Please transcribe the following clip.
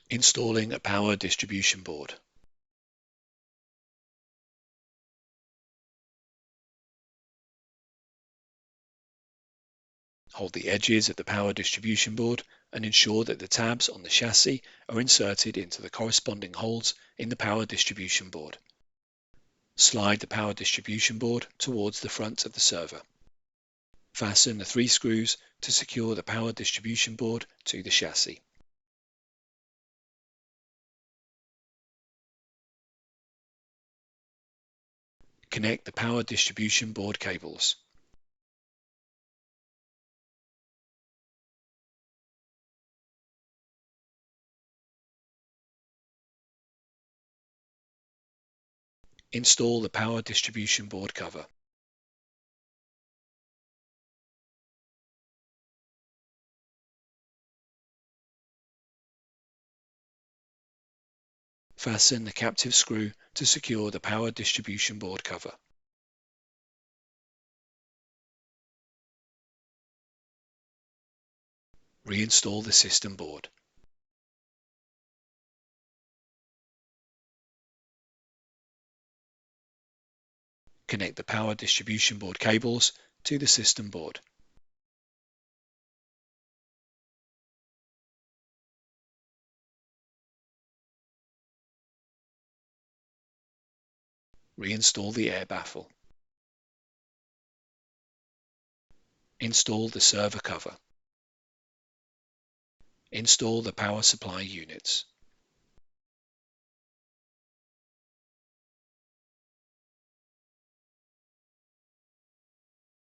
Installing a power distribution board. Hold the edges of the power distribution board and ensure that the tabs on the chassis are inserted into the corresponding holes in the power distribution board. Slide the power distribution board towards the front of the server. Fasten the 3 screws to secure the power distribution board to the chassis. Connect the power distribution board cables. Install the power distribution board cover. Fasten the captive screw to secure the power distribution board cover. Reinstall the system board. Connect the power distribution board cables to the system board. Reinstall the air baffle. Install the server cover. Install the power supply units.